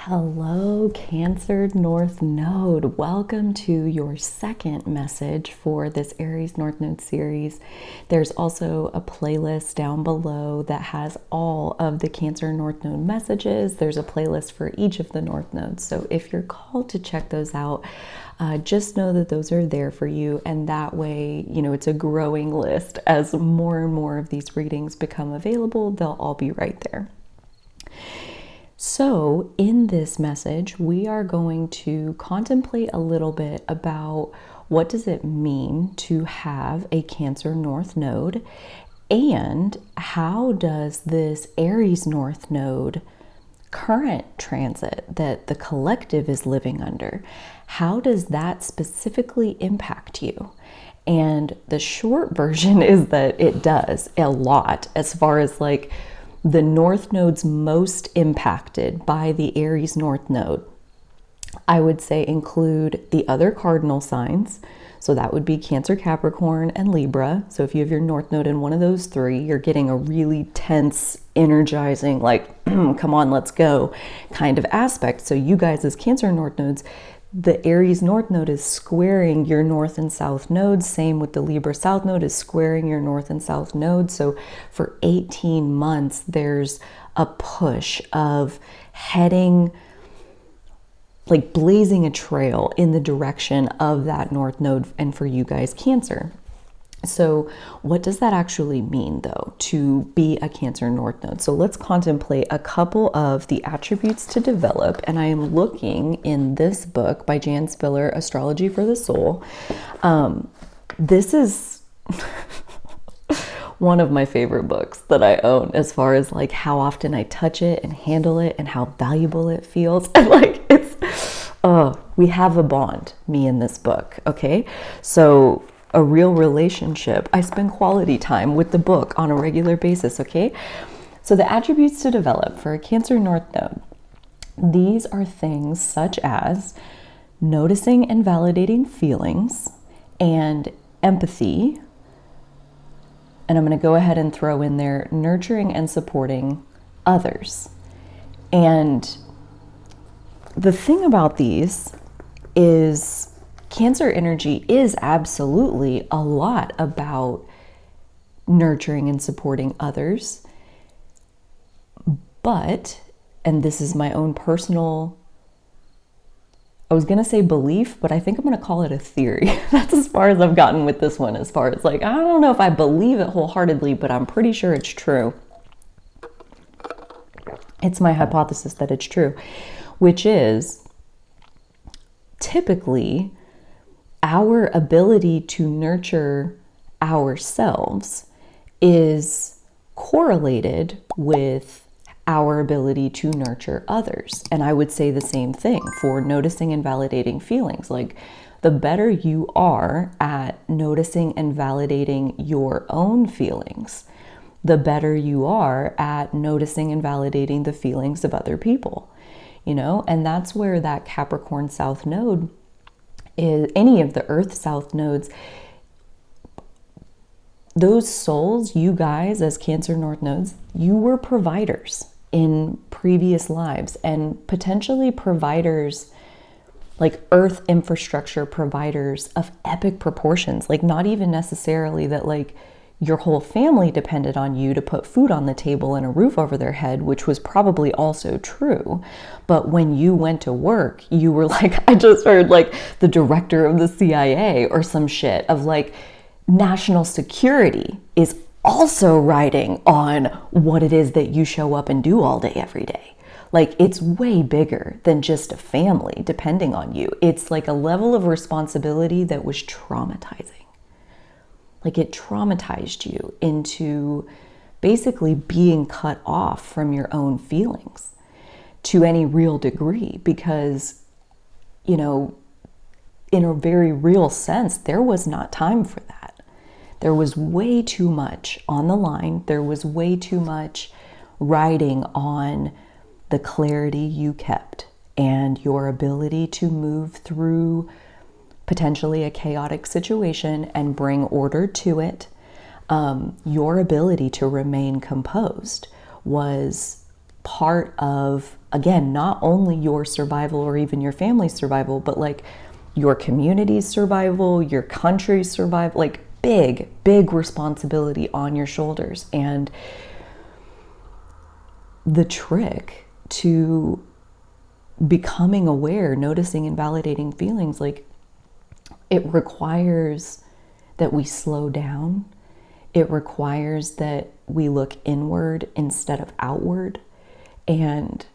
Hello, Cancer North Node. Welcome to your second message for this Aries North Node series. There's also a playlist down below that has all of the Cancer North Node messages. There's a playlist for each of the North Nodes. So if you're called to check those out, just know that those are there for you. And that way, it's a growing list. As more and more of these readings become available, they'll all be right there. So in this message, we are going to contemplate a little bit about what does it mean to have a Cancer North Node, and how does this Aries North Node current transit that the collective is living under, how does that specifically impact you? And the short version is that it does a lot, as far as like the North Nodes most impacted by the Aries North Node, I would say, include the other cardinal signs. So that would be Cancer, Capricorn, and Libra. So if you have your North Node in one of those three, you're getting a really tense, energizing, like, come on, let's go kind of aspect. So you guys as Cancer North Nodes, the Aries North Node is squaring your North and South nodes. Same with the Libra South Node is squaring your North and South nodes. So for 18 months, there's a push of heading, like blazing a trail in the direction of that North Node, and for you guys, Cancer. So what does that actually mean, though, to be a Cancer North Node? So let's contemplate a couple of the attributes to develop. And I am looking in this book by Jan Spiller, Astrology for the Soul. This is one of my favorite books that I own, as far as like how often I touch it and handle it and how valuable it feels. And like we have a bond, me and this book, okay? So a real relationship. I spend quality time with the book on a regular basis, okay? So the attributes to develop for a Cancer North Node, these are things such as noticing and validating feelings and empathy. And I'm going to go ahead and throw in there nurturing and supporting others. And the thing about these is Cancer energy is absolutely a lot about nurturing and supporting others. But, and this is my own personal, I was going to say belief, but I think I'm going to call it a theory. That's as far as I've gotten with this one, as far as like, I don't know if I believe it wholeheartedly, but I'm pretty sure it's true. It's my hypothesis that it's true, which is typically our ability to nurture ourselves is correlated with our ability to nurture others. And I would say the same thing for noticing and validating feelings. Like, the better you are at noticing and validating your own feelings, the better you are at noticing and validating the feelings of other people, and that's where that Capricorn South Node is, any of the Earth South nodes, those souls, you guys as Cancer North Nodes, you were providers in previous lives, and potentially providers, like Earth infrastructure providers of epic proportions, like not even necessarily that like your whole family depended on you to put food on the table and a roof over their head, which was probably also true. But when you went to work, you were like, I just heard like the director of the CIA or some shit of like, national security is also riding on what it is that you show up and do all day, every day. Like, it's way bigger than just a family depending on you. It's like a level of responsibility that was traumatizing. Like, it traumatized you into basically being cut off from your own feelings to any real degree, because, in a very real sense, there was not time for that. There was way too much on the line. There was way too much riding on the clarity you kept and your ability to move through potentially a chaotic situation and bring order to it. Your ability to remain composed was part of, again, not only your survival or even your family's survival, but like your community's survival, your country's survival, like big, big responsibility on your shoulders. And the trick to becoming aware, noticing and validating feelings, like it requires that we slow down. It requires that we look inward instead of outward. And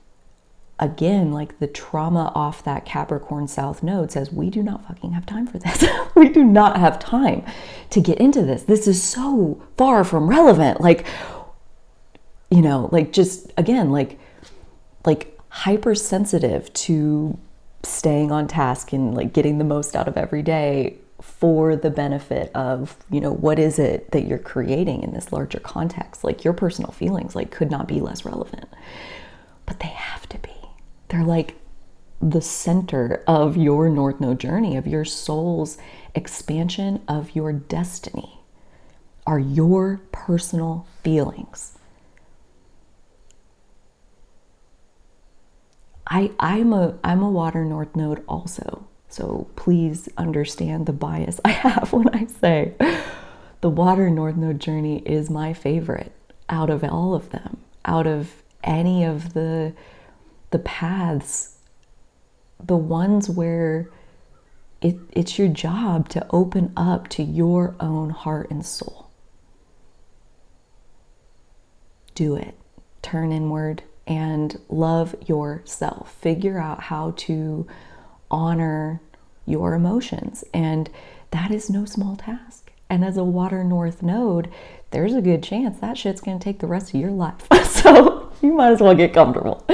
again, like the trauma off that Capricorn South Node says, we do not fucking have time for this. We do not have time to get into this. This is so far from relevant. Like, you know, like just again, like hypersensitive to staying on task and like getting the most out of every day for the benefit of, you know, what is it that you're creating in this larger context? Like your personal feelings like could not be less relevant, but they have to be. They're like the center of your North Node journey, of your soul's expansion, of your destiny, are your personal feelings. I'm a water North Node also. So please understand the bias I have when I say the water North Node journey is my favorite out of all of them, out of any of the paths, the ones where it's your job to open up to your own heart and soul. Do it. Turn inward and love yourself. Figure out how to honor your emotions. And that is no small task. And as a water North Node, there's a good chance that shit's going to take the rest of your life. So you might as well get comfortable.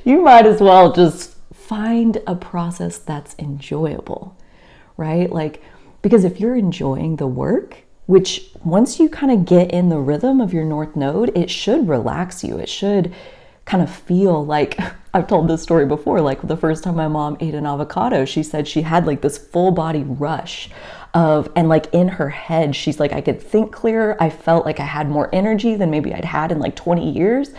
You might as well just find a process that's enjoyable, right? Like, because if you're enjoying the work, which once you kind of get in the rhythm of your North Node, it should relax you. It should kind of feel like, I've told this story before, like the first time my mom ate an avocado, she said she had like this full body rush of, and like in her head, she's like, I could think clearer. I felt like I had more energy than maybe I'd had in like 20 years.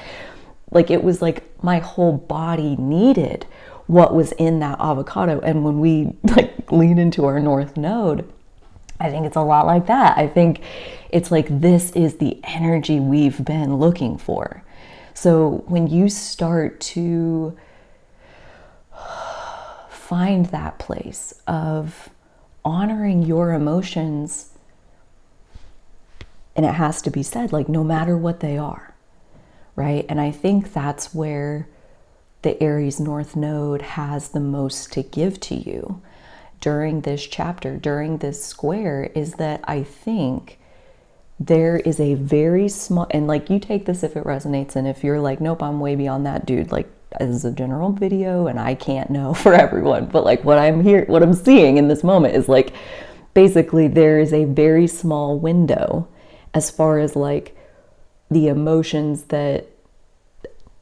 Like it was like my whole body needed what was in that avocado. And when we like lean into our North Node, I think it's a lot like that. I think it's like, this is the energy we've been looking for. So when you start to find that place of honoring your emotions, and it has to be said, like no matter what they are, right? And I think that's where the Aries North Node has the most to give to you during this chapter, during this square, is that I think there is a very small, and like you take this if it resonates, and if you're like, nope, I'm way beyond that, dude, like this is a general video and I can't know for everyone, but like what I'm seeing in this moment is like, basically there is a very small window as far as like the emotions that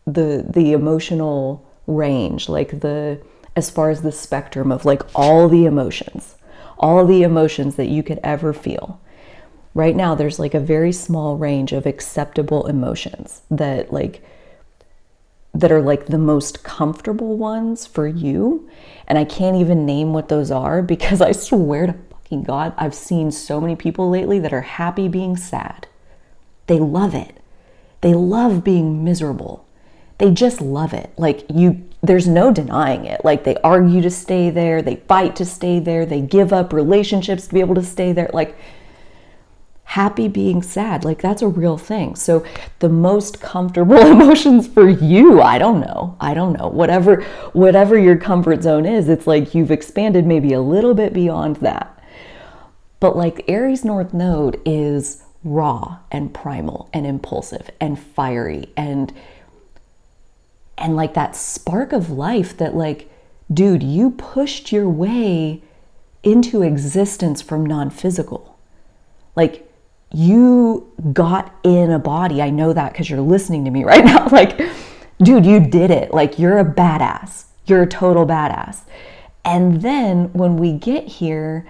the emotional range, like as far as the spectrum of like all the emotions that you could ever feel. Right now, there's like a very small range of acceptable emotions that are like the most comfortable ones for you. And I can't even name what those are, because I swear to fucking God, I've seen so many people lately that are happy being sad. They love it. They love being miserable. They just love it. Like there's no denying it. Like they argue to stay there. They fight to stay there. They give up relationships to be able to stay there. Like, happy being sad, like that's a real thing. So the most comfortable emotions for you, I don't know, whatever your comfort zone is, it's like you've expanded maybe a little bit beyond that. But like Aries North Node is raw and primal and impulsive and fiery and like that spark of life that like, dude, you pushed your way into existence from non-physical. Like, you got in a body. I know that because you're listening to me right now. Like, dude, you did it. Like, you're a badass. You're a total badass. And then when we get here,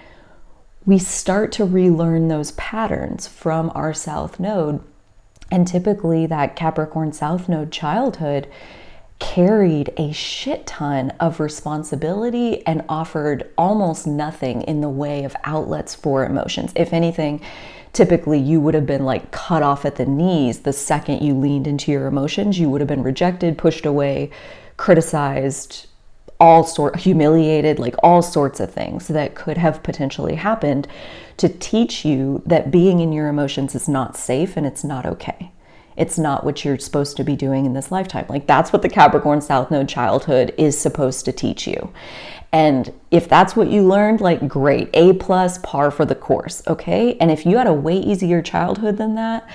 we start to relearn those patterns from our South Node. And typically that Capricorn South Node childhood carried a shit ton of responsibility and offered almost nothing in the way of outlets for emotions. If anything, typically you would have been like cut off at the knees the second you leaned into your emotions. You would have been rejected, pushed away, criticized, humiliated, like all sorts of things that could have potentially happened to teach you that being in your emotions is not safe and it's not okay. It's not what you're supposed to be doing in this lifetime. Like that's what the Capricorn South Node childhood is supposed to teach you. And if that's what you learned, like great, A+, par for the course, okay? And if you had a way easier childhood than that,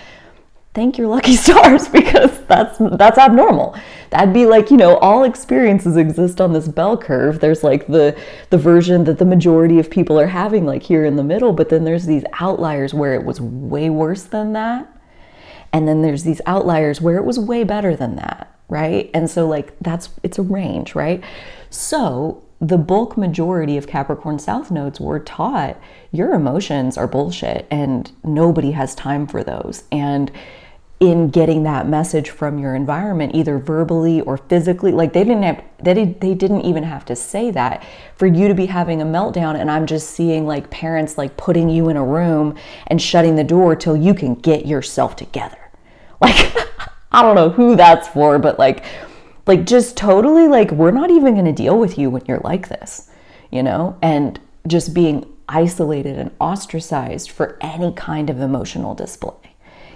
thank your lucky stars, because that's abnormal. That'd be like, all experiences exist on this bell curve. There's like the version that the majority of people are having like here in the middle, but then there's these outliers where it was way worse than that. And then there's these outliers where it was way better than that, right? And so like it's a range, right? So the bulk majority of Capricorn South Nodes were taught your emotions are bullshit and nobody has time for those. And in getting that message from your environment, either verbally or physically, like they didn't even have to say that for you to be having a meltdown. And I'm just seeing like parents like putting you in a room and shutting the door till you can get yourself together. Like, I don't know who that's for, but like just totally like, we're not even going to deal with you when you're like this, and just being isolated and ostracized for any kind of emotional display.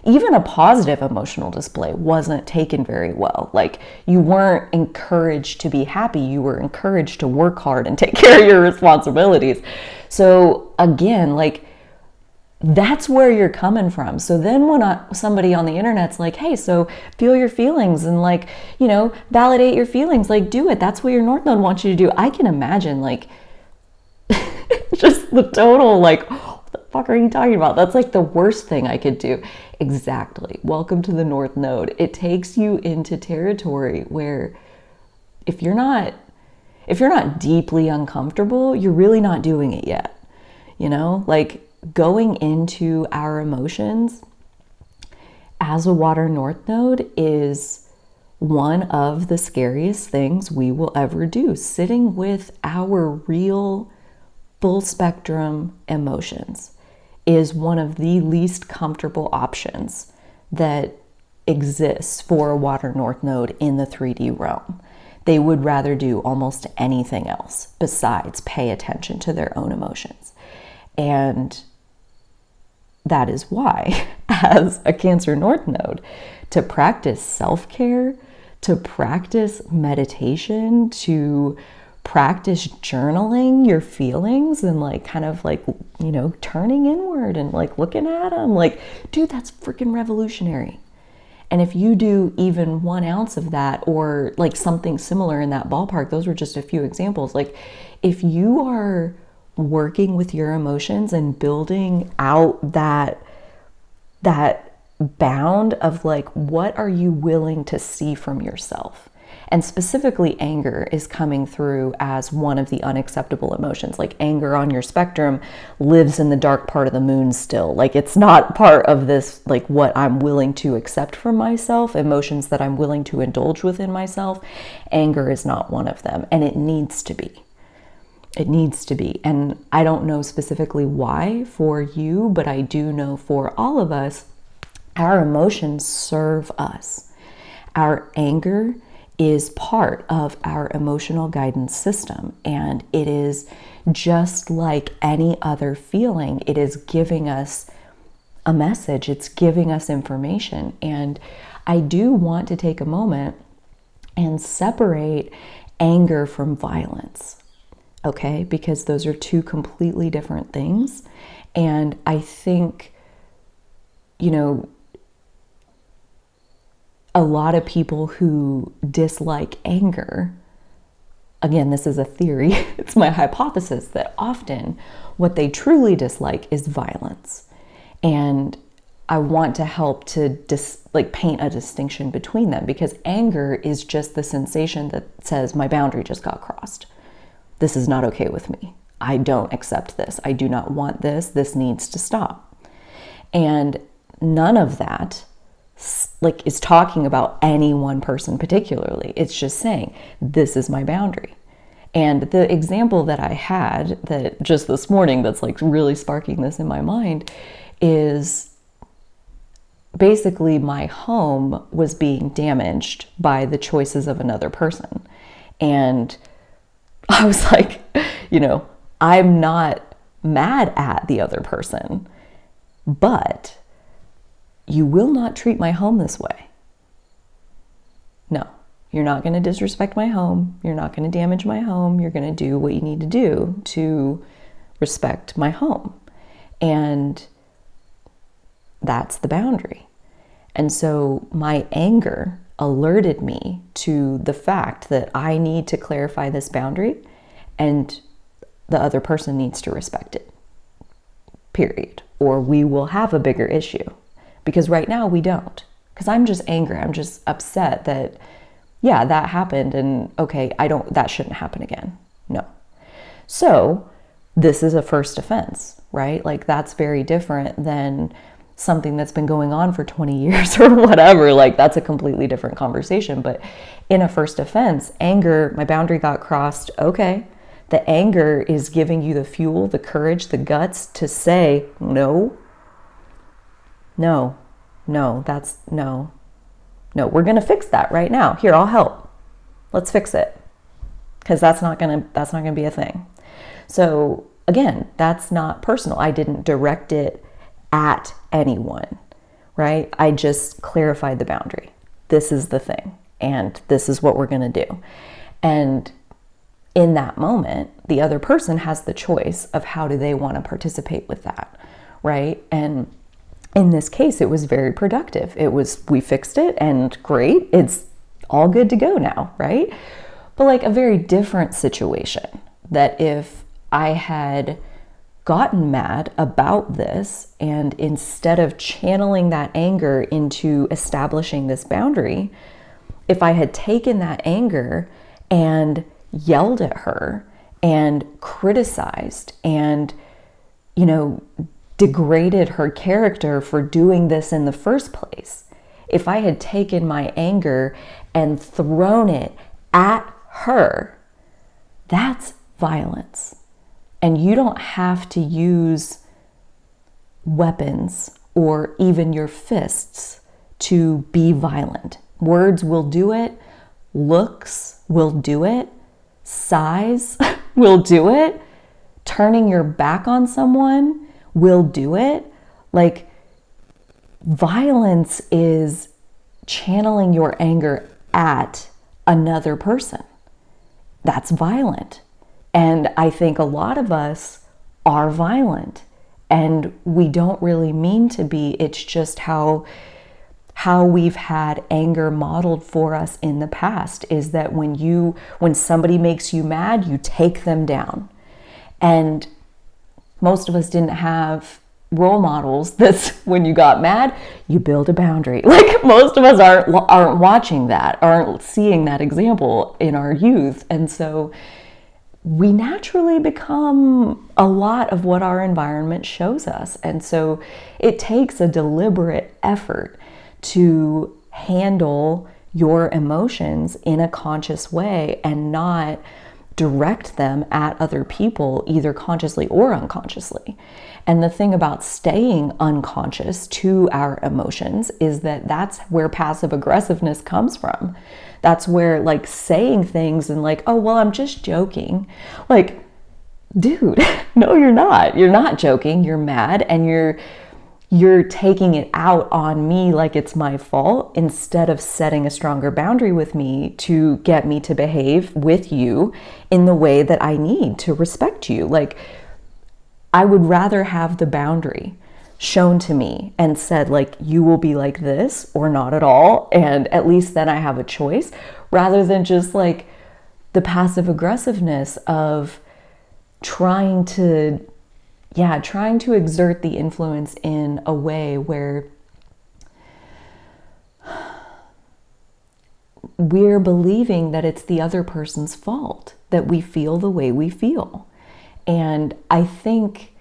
Even a positive emotional display wasn't taken very well. Like you weren't encouraged to be happy. You were encouraged to work hard and take care of your responsibilities. So again, like that's where you're coming from. So then when somebody on the internet's like, hey, so feel your feelings and like, validate your feelings, like do it. That's what your North Node wants you to do. I can imagine like just the total like, what the fuck are you talking about? That's like the worst thing I could do. Exactly. Welcome to the North Node. It takes you into territory where if you're not deeply uncomfortable, you're really not doing it yet. Like going into our emotions as a water North Node is one of the scariest things we will ever do. Sitting with our real full spectrum emotions is one of the least comfortable options that exists for a water North Node in the 3D realm. They would rather do almost anything else besides pay attention to their own emotions. And that is why, as a Cancer North Node, to practice self-care, to practice meditation, to practice journaling your feelings and like kind of like, turning inward and like looking at them, like, dude, that's freaking revolutionary. And if you do even 1 ounce of that or like something similar in that ballpark, those were just a few examples. Like if you are working with your emotions and building out that bound of like, what are you willing to see from yourself? And specifically anger is coming through as one of the unacceptable emotions. Like anger on your spectrum lives in the dark part of the moon still. Like it's not part of this, like what I'm willing to accept from myself, emotions that I'm willing to indulge within myself. Anger is not one of them, and it needs to be. It needs to be. And I don't know specifically why for you, but I do know for all of us, our emotions serve us. Our anger is part of our emotional guidance system, and it is just like any other feeling. It is giving us a message. It's giving us information. And I do want to take a moment and separate anger from violence. Okay, because those are two completely different things. And I think, a lot of people who dislike anger, again, this is a theory, it's my hypothesis that often what they truly dislike is violence. And I want to help to paint a distinction between them, because anger is just the sensation that says my boundary just got crossed. This is not okay with me. I don't accept this. I do not want this. This needs to stop. And none of that like is talking about any one person particularly. It's just saying, this is my boundary. And the example that I had that just this morning that's like really sparking this in my mind is basically my home was being damaged by the choices of another person. And I was like, I'm not mad at the other person, but you will not treat my home this way. No, you're not going to disrespect my home. You're not going to damage my home. You're going to do what you need to do to respect my home. And that's the boundary. And so my anger alerted me to the fact that I need to clarify this boundary and the other person needs to respect it, period. Or we will have a bigger issue. Because right now we don't. Because I'm just angry. I'm just upset that, yeah, that happened and okay, that shouldn't happen again. No. So this is a first offense, right? Like that's very different than something that's been going on for 20 years or whatever. Like that's a completely different conversation. But in a first offense, anger, my boundary got crossed. Okay. The anger is giving you the fuel, the courage, the guts to say, no, we're going to fix that right now. Here, I'll help. Let's fix it. Because that's not going to be a thing. So again, that's not personal. I didn't direct it at anyone, right? I just clarified the boundary. This is the thing, and this is what we're going to do. And in that moment, the other person has the choice of how do they want to participate with that, right? And in this case, it was very productive. We fixed it and great. It's all good to go now, right? But like a very different situation that if I had gotten mad about this and instead of channeling that anger into establishing this boundary, if I had taken that anger and yelled at her and criticized and, degraded her character for doing this in the first place. If I had taken my anger and thrown it at her, that's violence. And you don't have to use weapons or even your fists to be violent. Words will do it. Looks will do it. Size will do it. Turning your back on someone will do it. Like, violence is channeling your anger at another person. That's violent. And I think a lot of us are violent and we don't really mean to be. It's just how we've had anger modeled for us in the past is that when somebody makes you mad, you take them down. And most of us didn't have role models that's when you got mad, you build a boundary. Like most of us aren't watching that, aren't seeing that example in our youth. And so we naturally become a lot of what our environment shows us. And so it takes a deliberate effort to handle your emotions in a conscious way and not direct them at other people, either consciously or unconsciously. And the thing about staying unconscious to our emotions is that that's where passive aggressiveness comes from. That's where like saying things and like, oh, well, I'm just joking. Like, dude, no, you're not. You're not joking. You're mad and you're taking it out on me like it's my fault instead of setting a stronger boundary with me to get me to behave with you in the way that I need to respect you. Like, I would rather have the boundary shown to me and said like, you will be like this or not at all. And at least then I have a choice rather than just like the passive aggressiveness of trying to exert the influence in a way where we're believing that it's the other person's fault that we feel the way we feel. And I think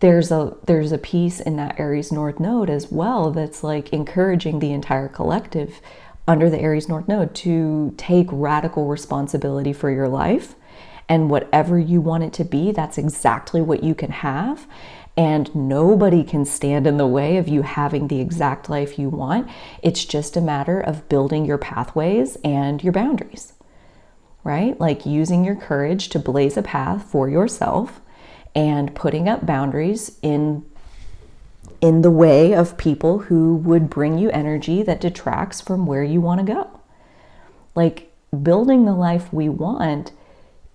there's a piece in that Aries North Node as well that's like encouraging the entire collective under the Aries North Node to take radical responsibility for your life, and whatever you want it to be, that's exactly what you can have. And nobody can stand in the way of you having the exact life you want. It's just a matter of building your pathways and your boundaries, right? Like using your courage to blaze a path for yourself and putting up boundaries in the way of people who would bring you energy that detracts from where you want to go. Like, building the life we want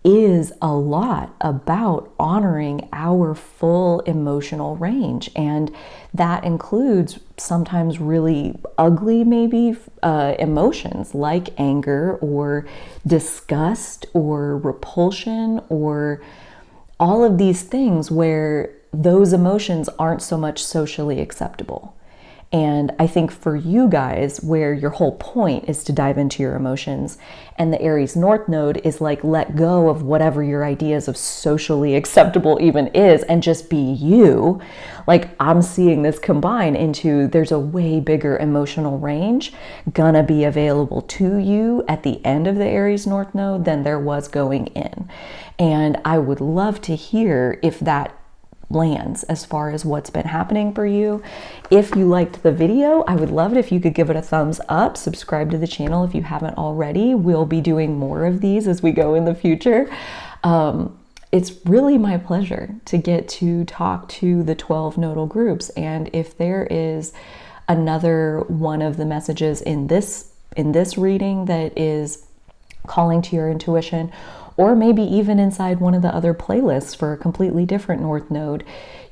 is a lot about honoring our full emotional range. And that includes sometimes really ugly, maybe, emotions like anger or disgust or repulsion, or all of these things where those emotions aren't so much socially acceptable. And I think for you guys, where your whole point is to dive into your emotions, and the Aries North Node is like, let go of whatever your ideas of socially acceptable even is and just be you. Like, I'm seeing this combine into, there's a way bigger emotional range gonna be available to you at the end of the Aries North Node than there was going in. And I would love to hear if that lands as far as what's been happening for you. If you liked the video, I would love it if you could give it a thumbs up, subscribe to the channel if you haven't already. We'll be doing more of these as we go in the future. It's really my pleasure to get to talk to the 12 nodal groups. And if there is another one of the messages in this reading that is calling to your intuition, or maybe even inside one of the other playlists for a completely different North Node,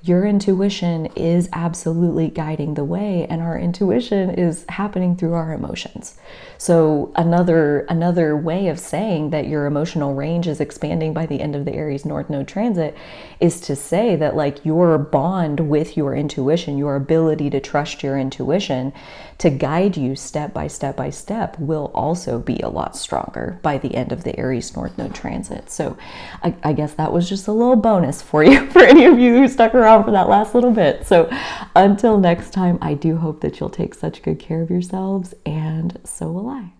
your intuition is absolutely guiding the way, and our intuition is happening through our emotions. So another way of saying that your emotional range is expanding by the end of the Aries North Node transit is to say that, like, your bond with your intuition, your ability to trust your intuition to guide you step by step by step, will also be a lot stronger by the end of the Aries North Node transit. So I guess that was just a little bonus for you, for any of you who stuck around for that last little bit. So until next time, I do hope that you'll take such good care of yourselves, and so will I.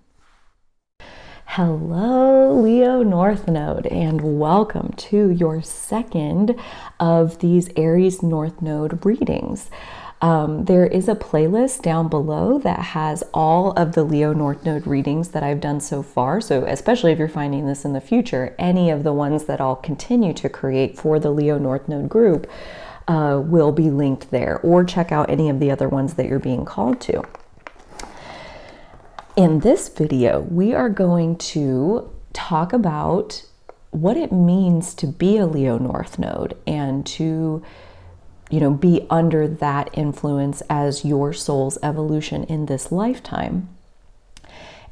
Hello, Leo North Node, and welcome to your second of these Aries North Node readings. There is a playlist down below that has all of the Leo North Node readings that I've done so far. So especially if you're finding this in the future, any of the ones that I'll continue to create for the Leo North Node group will be linked there, or check out any of the other ones that you're being called to. In this video, we are going to talk about what it means to be a Leo North Node and to, be under that influence as your soul's evolution in this lifetime.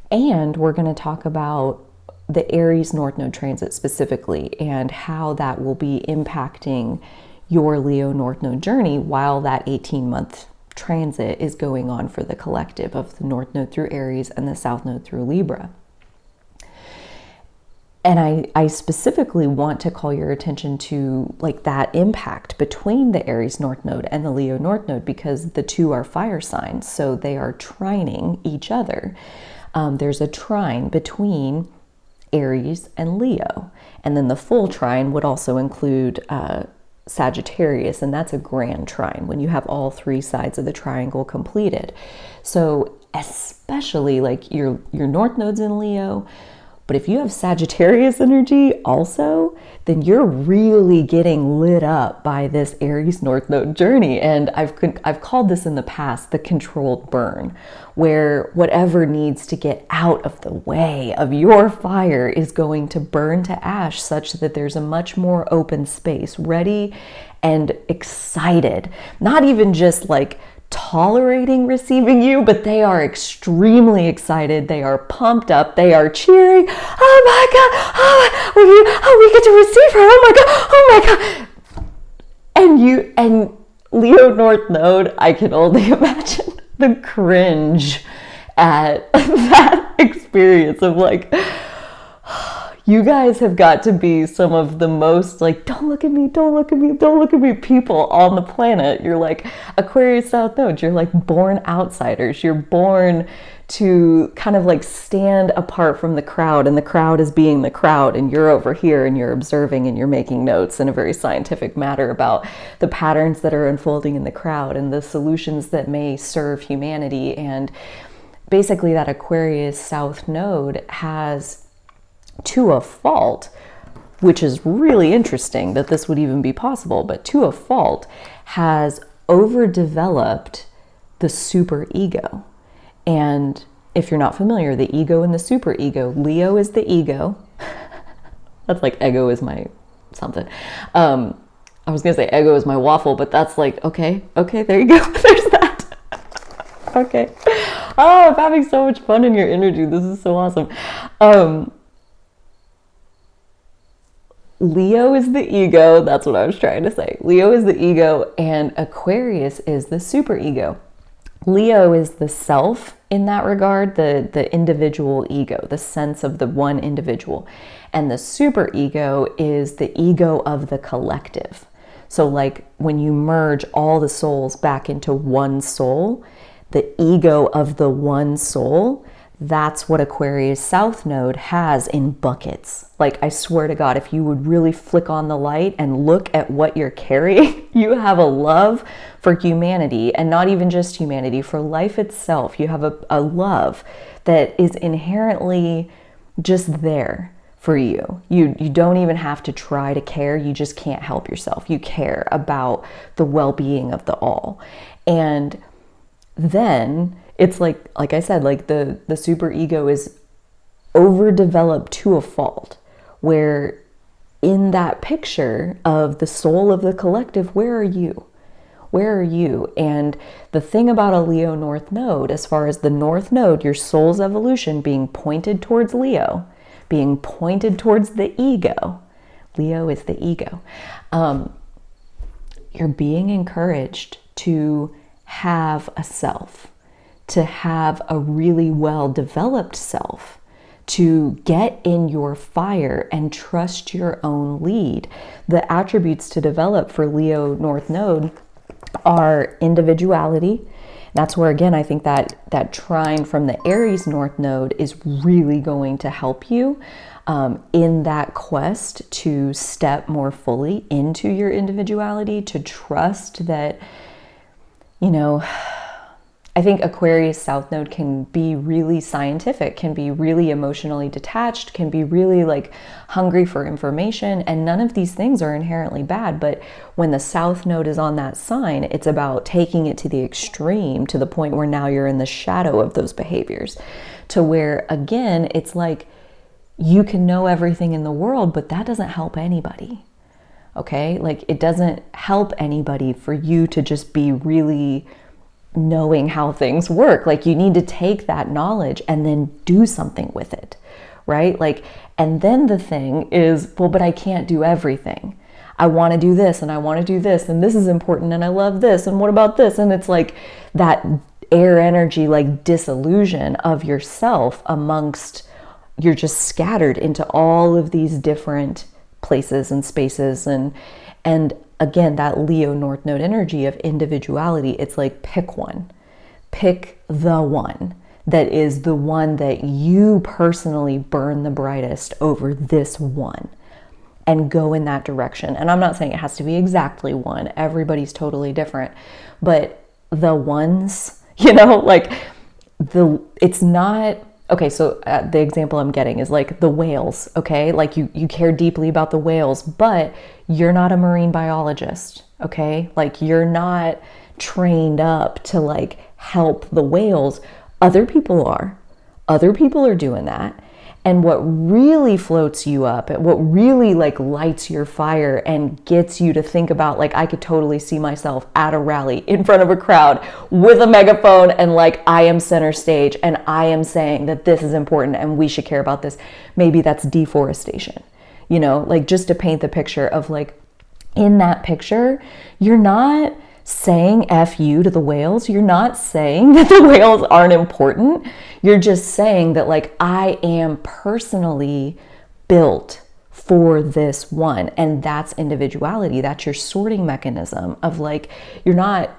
And we're going to talk about the Aries North Node transit specifically, and how that will be impacting your Leo North Node journey while that 18-month transit is going on for the collective of the North Node through Aries and the South Node through Libra. And I specifically want to call your attention to, like, that impact between the Aries North Node and the Leo North Node, because the two are fire signs, so they are trining each other. There's a trine between Aries and Leo, and then the full trine would also include Sagittarius, and that's a grand trine when you have all three sides of the triangle completed. So especially, like, your North Node's in Leo, but if you have Sagittarius energy also, then you're really getting lit up by this Aries North Node journey. And I've called this in the past the controlled burn, where whatever needs to get out of the way of your fire is going to burn to ash, such that there's a much more open space, ready and excited, not even just like tolerating receiving you, but they are extremely excited. They are pumped up. They are cheering. Oh my God! We get to receive her! Oh my God! And Leo North Node, I can only imagine the cringe at that experience of, like, You guys have got to be some of the most like, don't look at me, don't look at me, don't look at me people on the planet. You're like Aquarius South Node. You're like born outsiders. You're born to kind of like stand apart from the crowd, and the crowd is being the crowd, and you're over here and you're observing and you're making notes in a very scientific manner about the patterns that are unfolding in the crowd and the solutions that may serve humanity. And basically that Aquarius South Node has, to a fault, which is really interesting that this would even be possible, but to a fault, has overdeveloped the superego. And if you're not familiar, the ego and the superego, Leo is the ego. That's like ego is my something. I was gonna say ego is my waffle, but that's like, okay, there you go. There's that. Okay. Oh, I'm having so much fun in your energy. This is so awesome. Leo is the ego. That's what I was trying to say. Leo is the ego, and Aquarius is the superego. Leo is the self in that regard, the individual ego, the sense of the one individual. And the superego is the ego of the collective. So like when you merge all the souls back into one soul, the ego of the one soul, that's what Aquarius South Node has in buckets. Like, I swear to God, if you would really flick on the light and look at what you're carrying, you have a love for humanity, and not even just humanity, for life itself. You have a love that is inherently just there for you. You don't even have to try to care. You just can't help yourself. You care about the well-being of the all. And then it's like I said, like the superego is overdeveloped to a fault, where in that picture of the soul of the collective, where are you? Where are you? And the thing about a Leo North Node, as far as the North Node, your soul's evolution being pointed towards Leo, being pointed towards the ego. Leo is the ego. You're being encouraged to have a self, to have a really well-developed self, to get in your fire and trust your own lead. The attributes to develop for Leo North Node are individuality. That's where, again, I think that trine from the Aries North Node is really going to help you in that quest to step more fully into your individuality, to trust that, you know, I think Aquarius South Node can be really scientific, can be really emotionally detached, can be really like hungry for information, and none of these things are inherently bad. But when the South Node is on that sign, it's about taking it to the extreme, to the point where now you're in the shadow of those behaviors, to where, again, it's like you can know everything in the world, but that doesn't help anybody. Okay? Like, it doesn't help anybody for you to just be really knowing how things work. Like, you need to take that knowledge and then do something with it, right? Like, and then the thing is, well, but I can't do everything. I want to do this and I want to do this, and this is important, and I love this, and what about this? And it's like that air energy, like disillusion of yourself amongst, you're just scattered into all of these different places and spaces, and again, that Leo North Node energy of individuality, it's like pick one. Pick the one that is the one that you personally burn the brightest over this one, and go in that direction. And I'm not saying it has to be exactly one. Everybody's totally different. But the ones, you know, like it's not... Okay, so the example I'm getting is like the whales, okay? Like you care deeply about the whales, but you're not a marine biologist, okay? Like, you're not trained up to like help the whales. Other people are. Other people are doing that. And what really floats you up, what really like lights your fire and gets you to think about, like, I could totally see myself at a rally in front of a crowd with a megaphone, and like, I am center stage and I am saying that this is important and we should care about this. Maybe that's deforestation, you know, like, just to paint the picture of like, in that picture, you're not saying F you to the whales. You're not saying that the whales aren't important. You're just saying that, like, I am personally built for this one. And that's individuality. That's your sorting mechanism of like, you're not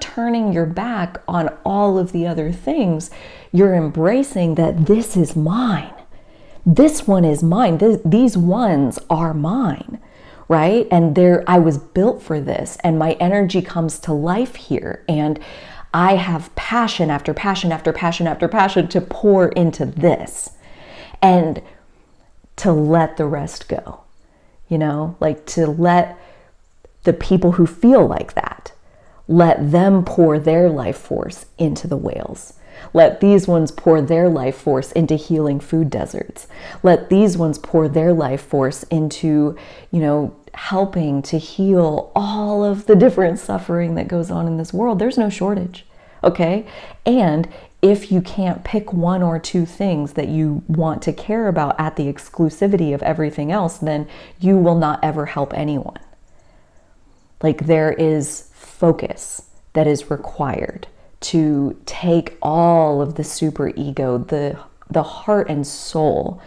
turning your back on all of the other things. You're embracing that this is mine. This one is mine. These ones are mine, right? And I was built for this, and my energy comes to life here. And I have passion after passion after passion after passion to pour into this and to let the rest go, like to let the people who feel like that, let them pour their life force into the whales. Let these ones pour their life force into healing food deserts. Let these ones pour their life force into, helping to heal all of the different suffering that goes on in this world. There's no shortage, okay? And if you can't pick one or two things that you want to care about at the exclusivity of everything else, then you will not ever help anyone. Like, there is focus that is required to take all of the superego, the heart and soul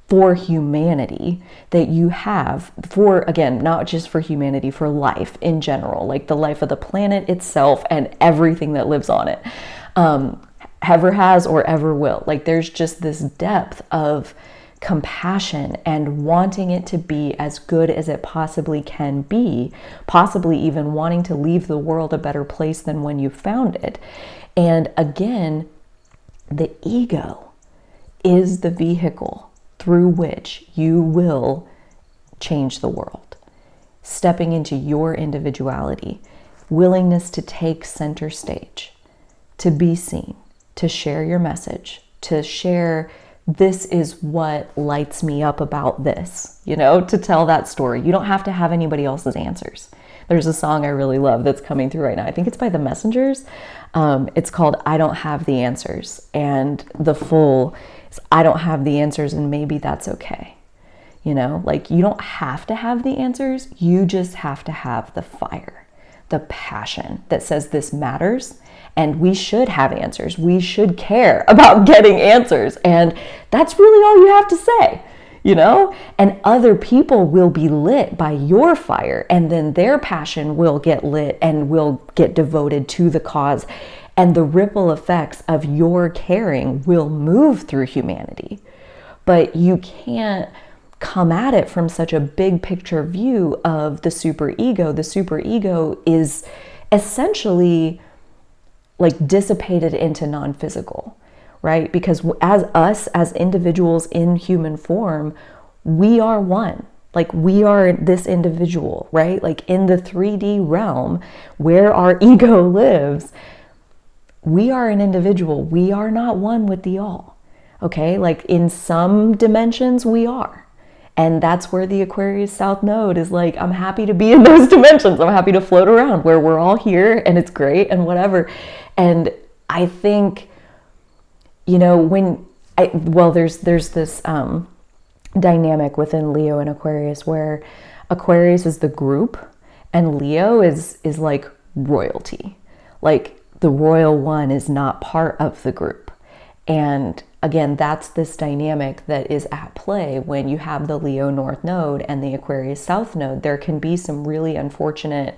for humanity that you have for, again, not just for humanity, for life in general, like the life of the planet itself and everything that lives on it, ever has or ever will. Like, there's just this depth of compassion and wanting it to be as good as it possibly can be, possibly even wanting to leave the world a better place than when you found it. And again, the ego is the vehicle through which you will change the world. Stepping into your individuality, willingness to take center stage, to be seen, to share your message, to share, this is what lights me up about this, to tell that story. You don't have to have anybody else's answers. There's a song I really love that's coming through right now. I think it's by the Messengers. It's called I Don't Have the Answers. And the full is I don't have the answers, and maybe that's okay. Like, you don't have to have the answers. You just have to have the fire, the passion that says this matters. And we should have answers. We should care about getting answers. And that's really all you have to say, And other people will be lit by your fire. And then their passion will get lit and will get devoted to the cause. And the ripple effects of your caring will move through humanity. But you can't come at it from such a big picture view of the superego. The superego is essentially like dissipated into non-physical, right? Because as individuals in human form, we are one. Like, we are this individual, right? Like, in the 3D realm where our ego lives, we are an individual. We are not one with the all, okay? Like, in some dimensions we are. And that's where the Aquarius South Node is like, I'm happy to be in those dimensions. I'm happy to float around where we're all here and it's great and whatever. And I think, there's this dynamic within Leo and Aquarius where Aquarius is the group and Leo is like royalty. Like, the royal one is not part of the group. And again, that's this dynamic that is at play when you have the Leo North Node and the Aquarius South Node. There can be some really unfortunate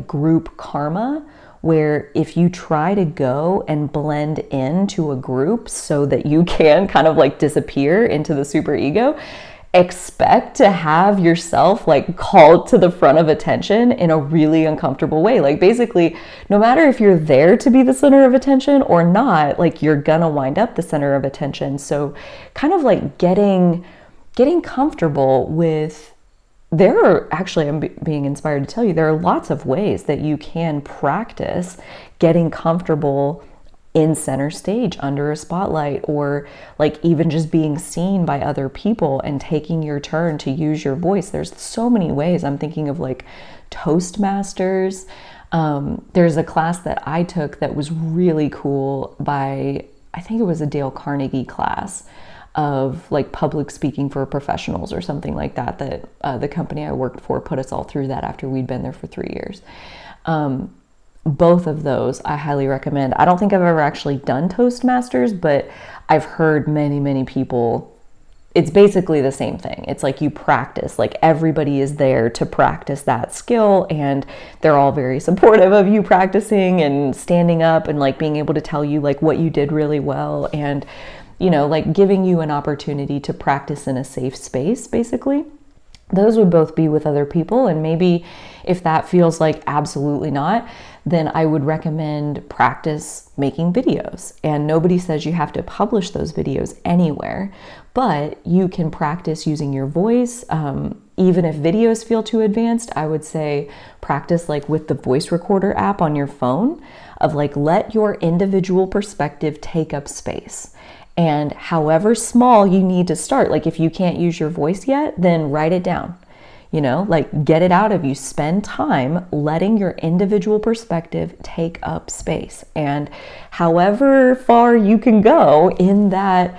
group karma where if you try to go and blend into a group so that you can kind of like disappear into the superego, expect to have yourself like called to the front of attention in a really uncomfortable way. Like, basically, no matter if you're there to be the center of attention or not, like, you're gonna wind up the center of attention. So kind of like getting comfortable with, I'm being inspired to tell you, there are lots of ways that you can practice getting comfortable in center stage under a spotlight, or like even just being seen by other people and taking your turn to use your voice. There's so many ways. I'm thinking of like Toastmasters. There's a class that I took that was really cool I think it was a Dale Carnegie class of like public speaking for professionals or something like that, the company I worked for put us all through that after we'd been there for 3 years. Both of those I highly recommend. I don't think I've ever actually done Toastmasters, but I've heard many people, it's basically the same thing. It's like you practice, like everybody is there to practice that skill, and they're all very supportive of you practicing and standing up and like being able to tell you like what you did really well, and you know, like giving you an opportunity to practice in a safe space, basically. Those would both be with other people, and maybe if that feels like absolutely not, then I would recommend practice making videos. And nobody says you have to publish those videos anywhere, but you can practice using your voice. Even if videos feel too advanced, I would say practice like with the voice recorder app on your phone, of like, let your individual perspective take up space. And however small you need to start, like if you can't use your voice yet, then write it down, you know, like get it out of you. Spend time letting your individual perspective take up space. And however far you can go in that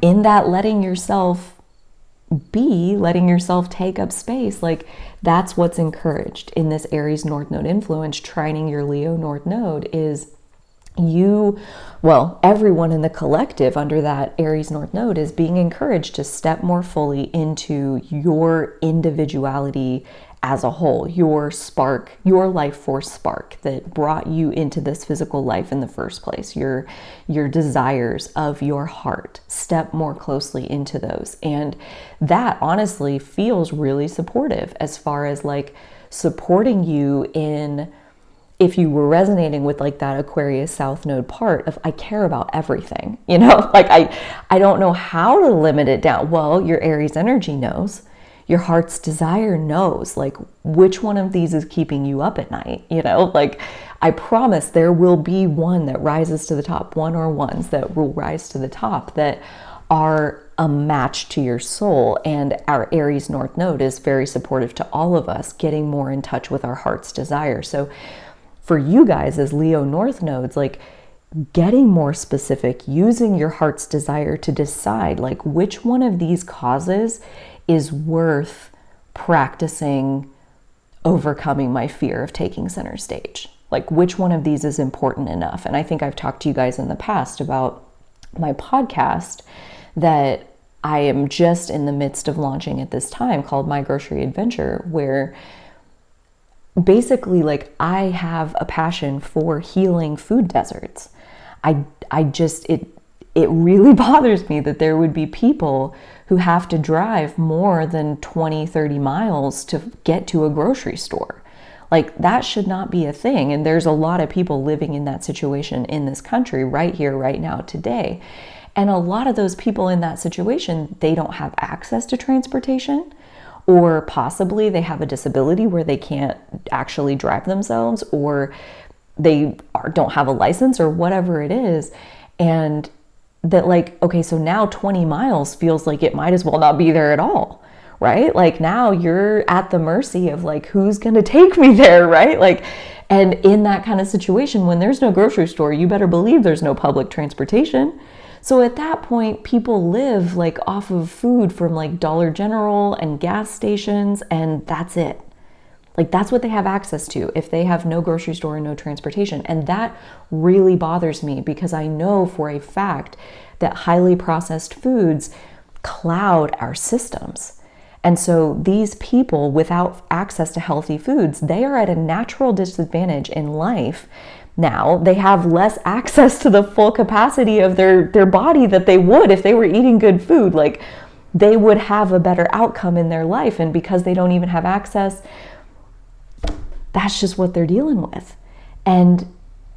letting yourself be, letting yourself take up space, like that's what's encouraged in this Aries North Node influence, trining your Leo North Node, is everyone in the collective under that Aries North Node is being encouraged to step more fully into your individuality as a whole, your spark, your life force spark that brought you into this physical life in the first place, your desires of your heart. Step more closely into those. And that honestly feels really supportive as far as like supporting you in, if you were resonating with like that Aquarius South Node part of I care about everything, you know, like I don't know how to limit it down. Well, your Aries energy knows, your heart's desire knows, like which one of these is keeping you up at night, you know, like I promise there will be one that rises to the top, one or ones that will rise to the top that are a match to your soul. And our Aries North Node is very supportive to all of us getting more in touch with our heart's desire. So for you guys as Leo North Nodes, like getting more specific, using your heart's desire to decide like which one of these causes is worth practicing overcoming my fear of taking center stage. Like which one of these is important enough. And I think I've talked to you guys in the past about my podcast that I am just in the midst of launching at this time, called My Grocery Adventure, where basically like I have a passion for healing food deserts. I just, it really bothers me that there would be people who have to drive more than 20, 30 miles to get to a grocery store. Like that should not be a thing. And there's a lot of people living in that situation in this country right here, right now, today. And a lot of those people in that situation, they don't have access to transportation, or possibly they have a disability where they can't actually drive themselves, or they don't have a license, or whatever it is. And that like, okay, so now 20 miles feels like it might as well not be there at all, right? Like now you're at the mercy of like, who's going to take me there, right? Like, and in that kind of situation, when there's no grocery store, you better believe there's no public transportation. So at that point, people live like off of food from like Dollar General and gas stations, and that's it. Like that's what they have access to if they have no grocery store and no transportation. And that really bothers me because I know for a fact that highly processed foods cloud our systems. And so these people without access to healthy foods, they are at a natural disadvantage in life. Now they have less access to the full capacity of their body that they would if they were eating good food. Like they would have a better outcome in their life. And because they don't even have access, that's just what they're dealing with. And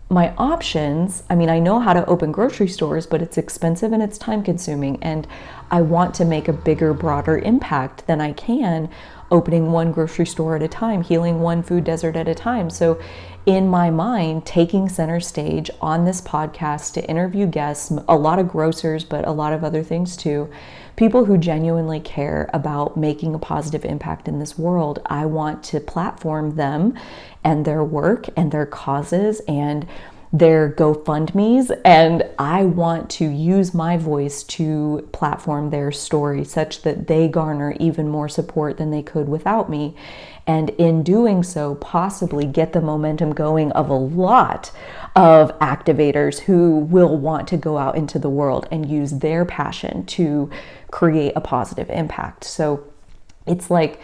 my options, I mean, I know how to open grocery stores, but it's expensive and it's time consuming. And I want to make a bigger, broader impact than I can opening one grocery store at a time, healing one food desert at a time. So in my mind, taking center stage on this podcast to interview guests, a lot of grocers, but a lot of other things too, people who genuinely care about making a positive impact in this world. I want to platform them and their work and their causes and their GoFundMes, and I want to use my voice to platform their story such that they garner even more support than they could without me. And in doing so, possibly get the momentum going of a lot of activators who will want to go out into the world and use their passion to create a positive impact. So it's like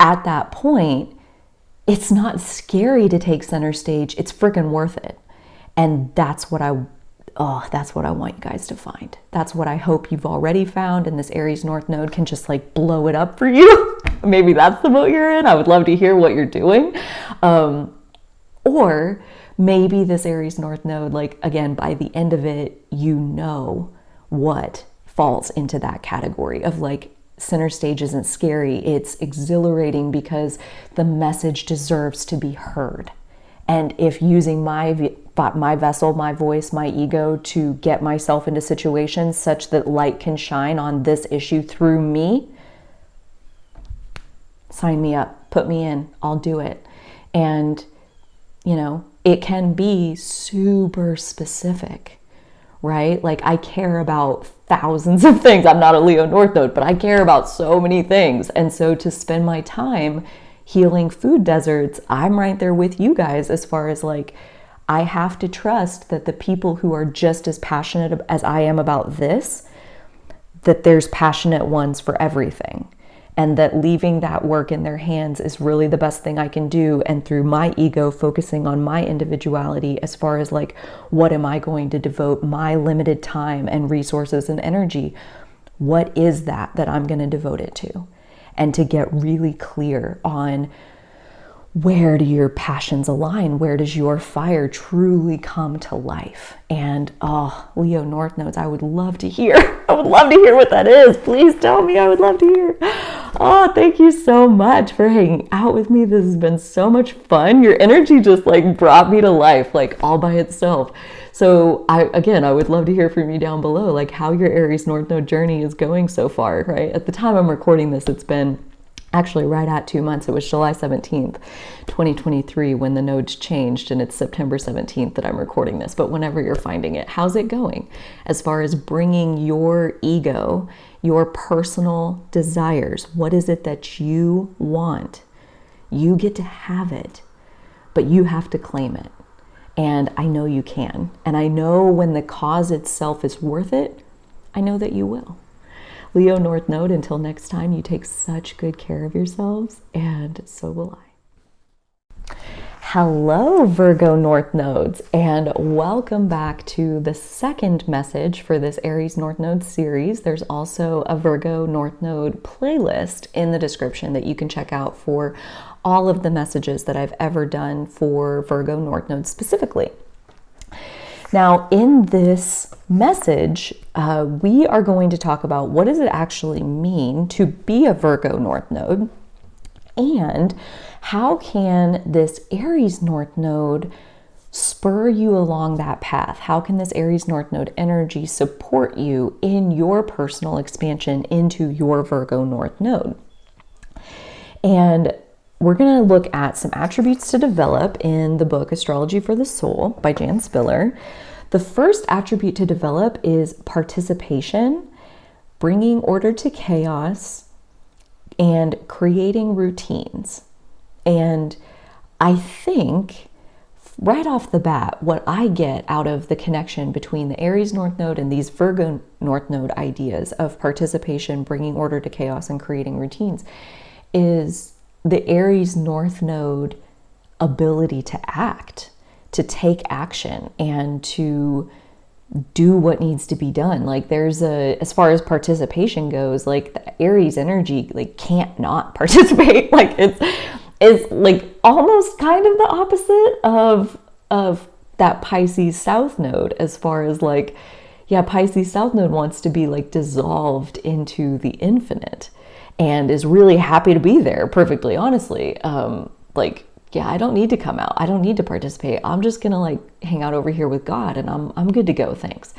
at that point, it's not scary to take center stage. It's freaking worth it. And that's what I want you guys to find. That's what I hope you've already found. And this Aries North Node can just like blow it up for you. Maybe that's the boat you're in. I would love to hear what you're doing. Or maybe this Aries North Node, like again, by the end of it, you know what falls into that category of like, center stage isn't scary. It's exhilarating because the message deserves to be heard. And if using my vessel, my voice, my ego to get myself into situations such that light can shine on this issue through me, sign me up, put me in, I'll do it. And, you know, it can be super specific, right? Like I care about thousands of things. I'm not a Leo North Node, but I care about so many things. And so to spend my time healing food deserts, I'm right there with you guys as far as like, I have to trust that the people who are just as passionate as I am about this, that there's passionate ones for everything. And that leaving that work in their hands is really the best thing I can do. And through my ego, focusing on my individuality as far as like, what am I going to devote my limited time and resources and energy? What is that I'm going to devote it to? And to get really clear on where do your passions align? Where does your fire truly come to life? And Leo North Nodes, I would love to hear. I would love to hear what that is. Please tell me. I would love to hear. Oh, thank you so much for hanging out with me. This has been so much fun. Your energy just like brought me to life, like all by itself. So I would love to hear from you down below, like how your Aries North Node journey is going so far, right? At the time I'm recording this, it's been actually right at 2 months. It was July 17th, 2023 when the nodes changed, and it's September 17th that I'm recording this. But whenever you're finding it, how's it going? As far as bringing your ego, your personal desires, what is it that you want? You get to have it, but you have to claim it. And I know you can. And I know when the cause itself is worth it, I know that you will. Leo North Node, until next time, you take such good care of yourselves, and so will I. Hello, Virgo North Nodes, and welcome back to the second message for this Aries North Node series. There's also a Virgo North Node playlist in the description that you can check out for all of the messages that I've ever done for Virgo North Node specifically. Now, in this message, we are going to talk about what does it actually mean to be a Virgo North Node, and how can this Aries North Node spur you along that path? How can this Aries North Node energy support you in your personal expansion into your Virgo North Node? And we're going to look at some attributes to develop in the book Astrology for the Soul by Jan Spiller. The first attribute to develop is participation, bringing order to chaos, and creating routines. And I think right off the bat, what I get out of the connection between the Aries North Node and these Virgo North Node ideas of participation, bringing order to chaos, and creating routines is the Aries North Node ability to act, to take action, and to do what needs to be done. Like as far as participation goes, like the Aries energy, like can't not participate. Like it's like almost kind of the opposite of that Pisces South Node, as far as like, yeah, Pisces South Node wants to be like dissolved into the infinite and is really happy to be there, perfectly honestly. Yeah, I don't need to come out. I don't need to participate. I'm just gonna like hang out over here with God, and I'm good to go, thanks.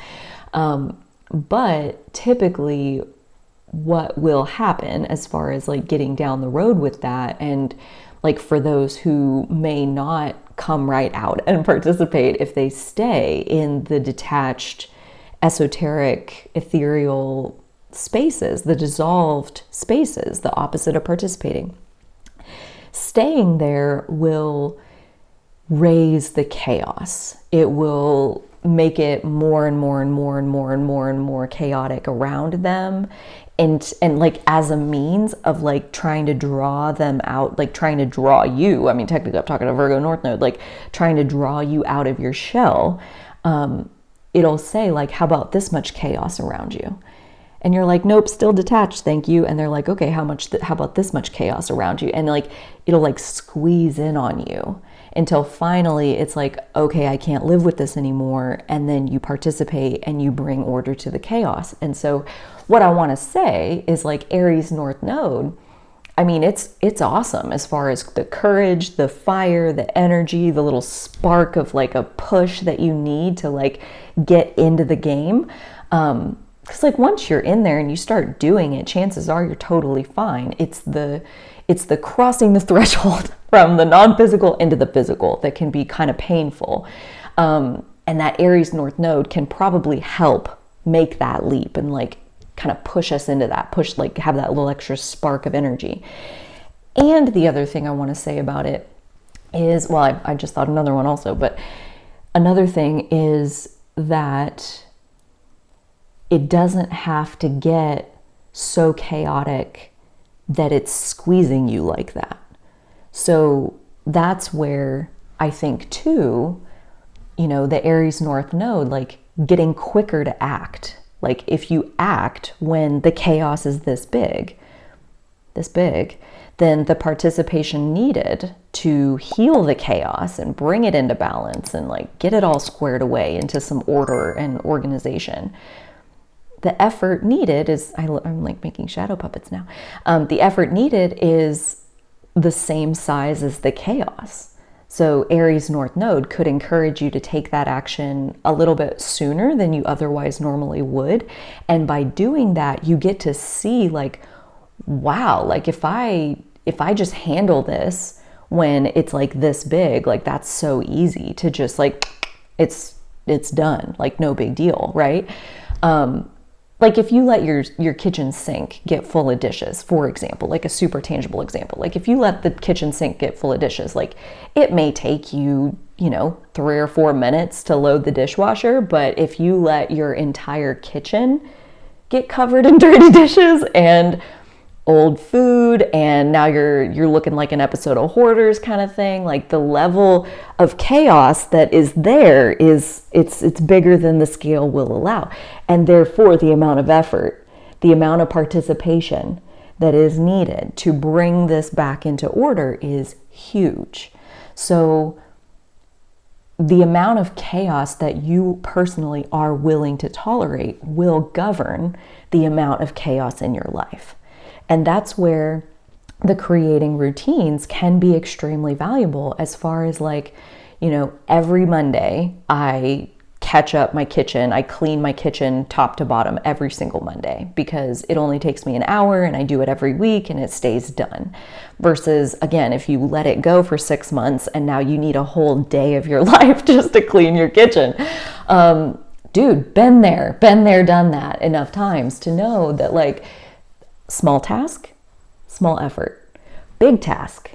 But typically what will happen as far as like getting down the road with that, and like for those who may not come right out and participate if they stay in the detached, esoteric, ethereal spaces, the dissolved spaces, the opposite of participating. Staying there will raise the chaos. It will make it more and more and more and more and more and more chaotic around them. And like as a means of like trying to draw them out, like trying to draw you, I mean, technically I'm talking to Virgo North Node, like trying to draw you out of your shell. It'll say like, how about this much chaos around you? And you're like, nope, still detached, thank you. And they're like, okay, how about this much chaos around you? And like, it'll like squeeze in on you until finally it's like, okay, I can't live with this anymore. And then you participate and you bring order to the chaos. And so what I want to say is like Aries North Node, I mean, it's awesome as far as the courage, the fire, the energy, the little spark of like a push that you need to like get into the game. Because like once you're in there and you start doing it, chances are you're totally fine. It's the crossing the threshold from the non-physical into the physical that can be kind of painful. And that Aries North Node can probably help make that leap and like kind of push us into that, like have that little extra spark of energy. And the other thing I want to say about it is, well, I just thought another one also, but another thing is that it doesn't have to get so chaotic that it's squeezing you like that. So that's where I think too, the Aries North Node, like getting quicker to act. Like if you act when the chaos is this big, then the participation needed to heal the chaos and bring it into balance and like get it all squared away into some order and organization. The effort needed is, I'm like making shadow puppets now. The effort needed is the same size as the chaos. So Aries North Node could encourage you to take that action a little bit sooner than you otherwise normally would. And by doing that, you get to see like, wow, like if I just handle this when it's like this big, like that's so easy to just like, it's done, like no big deal, right? Like if you let your kitchen sink get full of dishes, for example, like a super tangible example, like if you let the kitchen sink get full of dishes, like it may take you, 3 or 4 minutes to load the dishwasher, but if you let your entire kitchen get covered in dirty dishes and old food, and now you're looking like an episode of Hoarders kind of thing, like the level of chaos that is there it's bigger than the scale will allow, and therefore the amount of effort, the amount of participation that is needed to bring this back into order is huge. So the amount of chaos that you personally are willing to tolerate will govern the amount of chaos in your life. And that's where the creating routines can be extremely valuable, as far as like, every Monday I catch up my kitchen, I clean my kitchen top to bottom every single Monday, because it only takes me an hour and I do it every week and it stays done. Versus again, if you let it go for 6 months and now you need a whole day of your life just to clean your kitchen. Dude, been there, done that enough times to know that like, small task, small effort. Big task,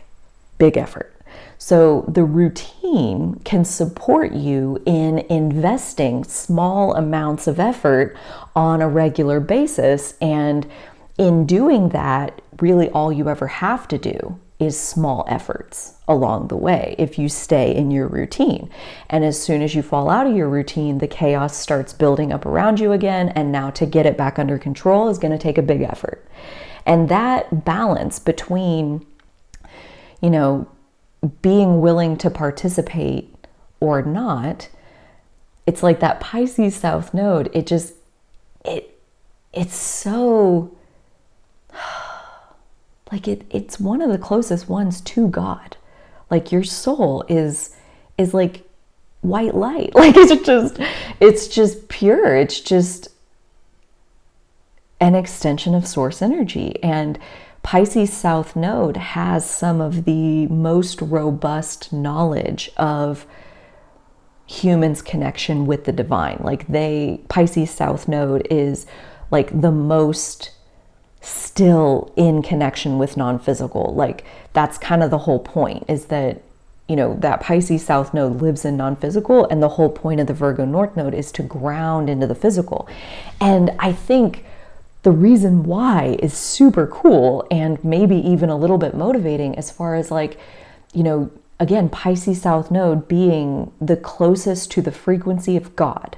big effort. So the routine can support you in investing small amounts of effort on a regular basis. And in doing that, really all you ever have to do is small efforts along the way if you stay in your routine. And as soon as you fall out of your routine, the chaos starts building up around you again. And now to get it back under control is going to take a big effort. And that balance between, being willing to participate or not, it's like that Pisces South Node. It's so, like it's one of the closest ones to God. Like your soul is like white light. Like it's just pure. It's just an extension of source energy. And Pisces South Node has some of the most robust knowledge of humans' connection with the divine. Like Pisces South Node is like the most still in connection with non-physical. Like that's kind of the whole point, is that, you know, that Pisces South Node lives in non-physical, and the whole point of the Virgo North Node is to ground into the physical. And I think the reason why is super cool, and maybe even a little bit motivating, as far as like, you know, again, Pisces South Node being the closest to the frequency of God.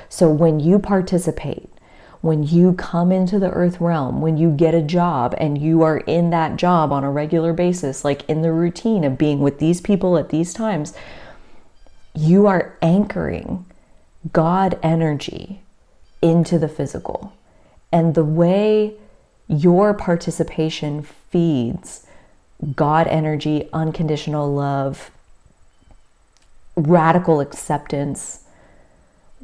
So when you participate, when you come into the earth realm, when you get a job and you are in that job on a regular basis, like in the routine of being with these people at these times, you are anchoring God energy into the physical. And the way your participation feeds God energy, unconditional love, radical acceptance,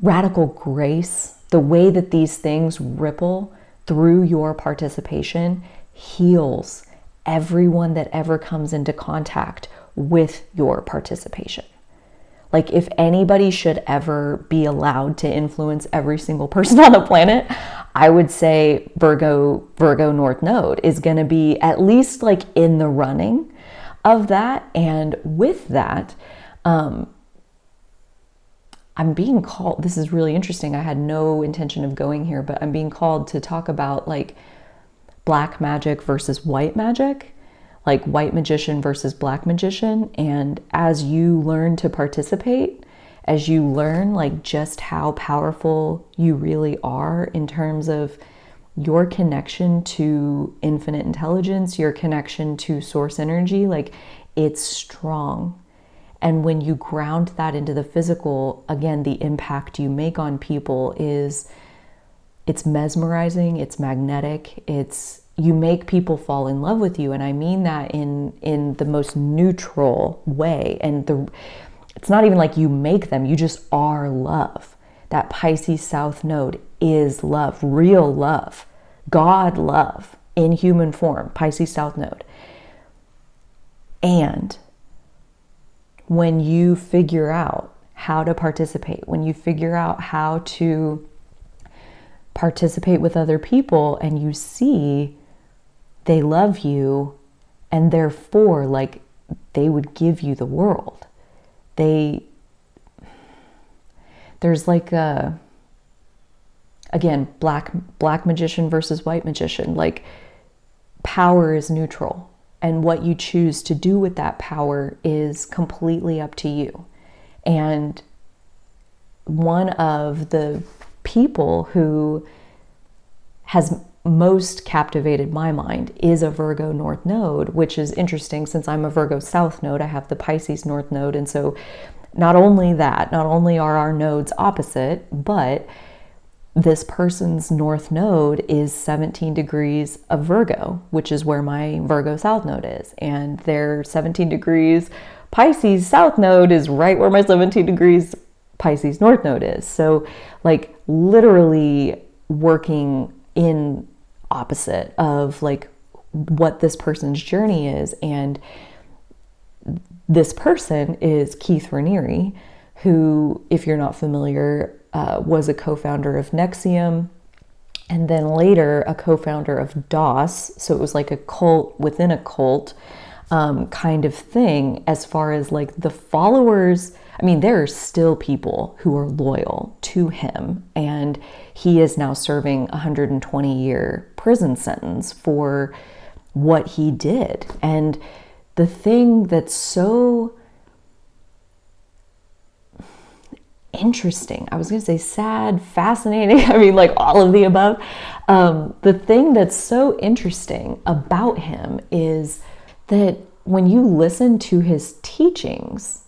radical grace, the way that these things ripple through your participation heals everyone that ever comes into contact with your participation. Like if anybody should ever be allowed to influence every single person on the planet, I would say Virgo North Node is going to be at least like in the running of that. And with that, I'm being called, this is really interesting. I had no intention of going here, but I'm being called to talk about like black magic versus white magic, like white magician versus black magician. And as you learn to participate, as you learn like just how powerful you really are in terms of your connection to infinite intelligence, your connection to source energy, like it's strong. And when you ground that into the physical, again, the impact you make on people it's mesmerizing, it's magnetic, you make people fall in love with you. And I mean that in the most neutral way. And it's not even like you make them, you just are love. That Pisces South Node is love, real love, God love in human form, Pisces South Node. And when you figure out how to participate, when you figure out how to participate with other people and you see they love you and therefore like they would give you the world. There's like again, black magician versus white magician, like power is neutral. And what you choose to do with that power is completely up to you. And one of the people who has most captivated my mind is a Virgo North Node, which is interesting since I'm a Virgo South Node. I have the Pisces North Node. And so not only are our nodes opposite, but this person's North Node is 17 degrees of Virgo, which is where my Virgo South Node is. And their 17 degrees Pisces South Node is right where my 17 degrees Pisces North Node is. So like literally working in opposite of like what this person's journey is. And this person is Keith Raniere, who, if you're not familiar, was a co-founder of Nexium, and then later a co-founder of DOS. So it was like a cult within a cult kind of thing. As far as like the followers, I mean, there are still people who are loyal to him, and he is now serving a 120-year prison sentence for what he did. And the thing that's so interesting, I was going to say sad, fascinating, I mean, like all of the above. The thing that's so interesting about him is that when you listen to his teachings,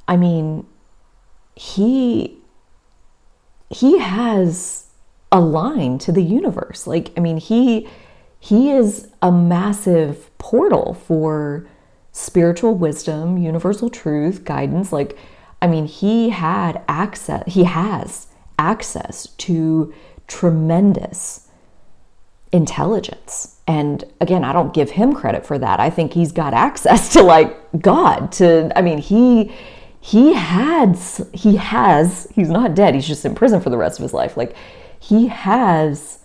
I mean, he has a line to the universe. Like, I mean, he is a massive portal for spiritual wisdom, universal truth, guidance. Like, I mean, he has access to tremendous intelligence. And again, I don't give him credit for that. I think he's got access to like God to, I mean, he's not dead. He's just in prison for the rest of his life. Like he has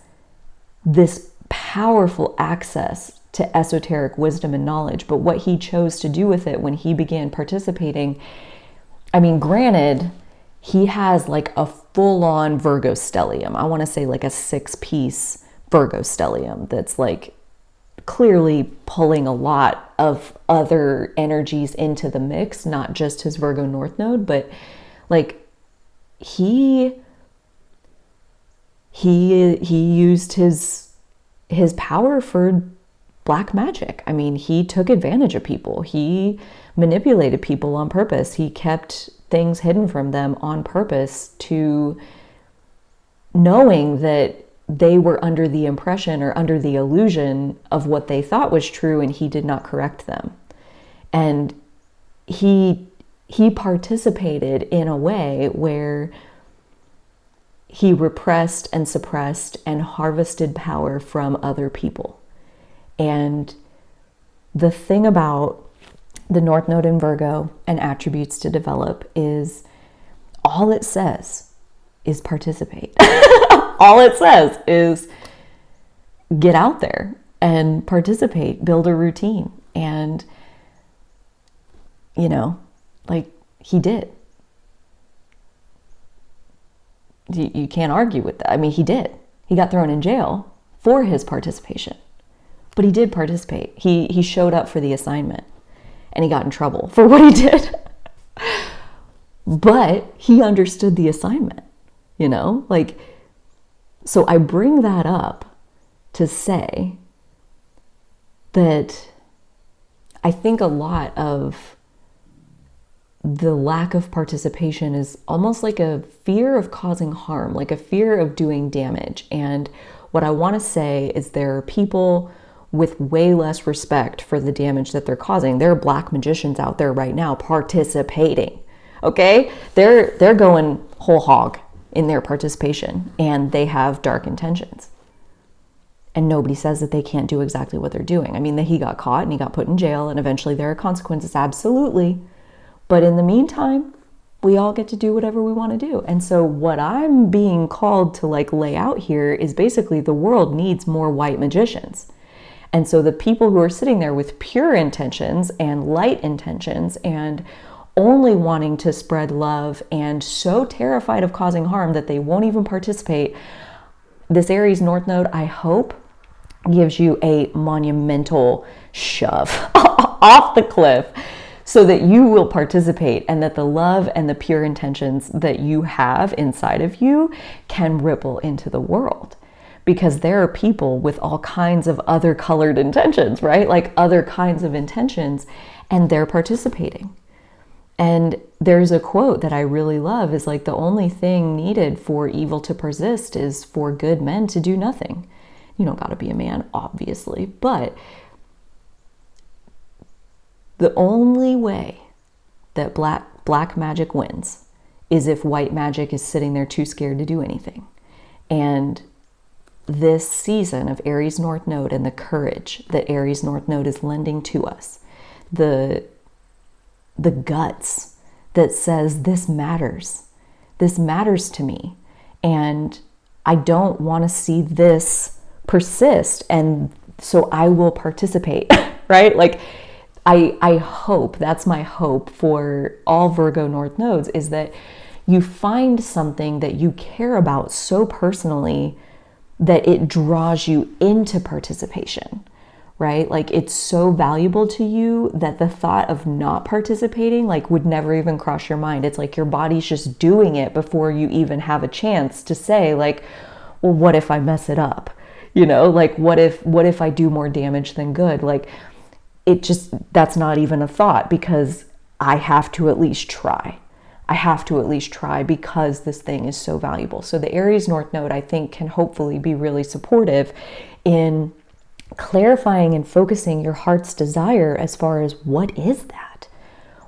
this powerful access to esoteric wisdom and knowledge, but what he chose to do with it when he began participating, I mean, granted, he has like a full-on Virgo stellium. I want to say like a 6-piece Virgo stellium that's like clearly pulling a lot of other energies into the mix, not just his Virgo North Node, but like he used his power for black magic. I mean, he took advantage of people. He manipulated people on purpose. He kept things hidden from them on purpose, to knowing that they were under the impression or under the illusion of what they thought was true, and he did not correct them. And he participated in a way where he repressed and suppressed and harvested power from other people. And the thing about the North Node in Virgo and attributes to develop is all it says is participate. All it says is get out there and participate, build a routine. And, you know, like he did. You can't argue with that. I mean, he did. He got thrown in jail for his participation, but he did participate. He showed up for the assignment, and he got in trouble for what he did. But he understood the assignment, you know? Like, so I bring that up to say that I think a lot of the lack of participation is almost like a fear of causing harm, like a fear of doing damage. And what I want to say is there are people with way less respect for the damage that they're causing. There are black magicians out there right now participating, okay? They're going whole hog in their participation, and they have dark intentions. And nobody says that they can't do exactly what they're doing. I mean, that he got caught and he got put in jail, and eventually there are consequences, absolutely. But in the meantime, we all get to do whatever we want to do. And so what I'm being called to like lay out here is basically the world needs more white magicians. And so the people who are sitting there with pure intentions and light intentions and only wanting to spread love and so terrified of causing harm that they won't even participate, this Aries North Node, I hope, gives you a monumental shove off the cliff, so that you will participate, and that the love and the pure intentions that you have inside of you can ripple into the world. Because there are people with all kinds of other colored intentions, right? Like other kinds of intentions, and they're participating. And there's a quote that I really love, is like, the only thing needed for evil to persist is for good men to do nothing. You don't gotta be a man, obviously, but the only way that black magic wins is if white magic is sitting there too scared to do anything. And this season of Aries North Node and the courage that Aries North Node is lending to us, the guts that says this matters to me, and I don't want to see this persist, and so I will participate, right? Like, I hope, that's my hope for all Virgo North Nodes, is that you find something that you care about so personally that it draws you into participation, right? Like, it's so valuable to you that the thought of not participating like would never even cross your mind. It's like your body's just doing it before you even have a chance to say like, well, what if I mess it up? You know, like what if I do more damage than good? Like, it just, that's not even a thought, because I have to at least try. I have to at least try because this thing is so valuable. So the Aries North Node, I think, can hopefully be really supportive in clarifying and focusing your heart's desire as far as what is that?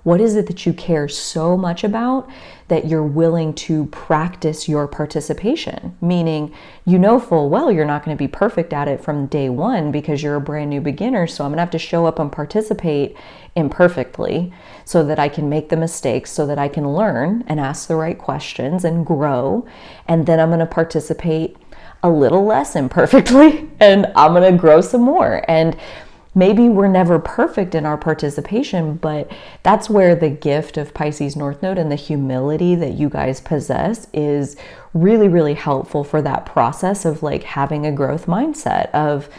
What is it that you care so much about that you're willing to practice your participation? Meaning, you know full well you're not going to be perfect at it from day one because you're a brand new beginner. So I'm going to have to show up and participate imperfectly so that I can make the mistakes, so that I can learn and ask the right questions and grow. And then I'm going to participate a little less imperfectly and I'm going to grow some more. And maybe we're never perfect in our participation, but that's where the gift of Pisces North Node and the humility that you guys possess is really, really helpful for that process of like having a growth mindset of,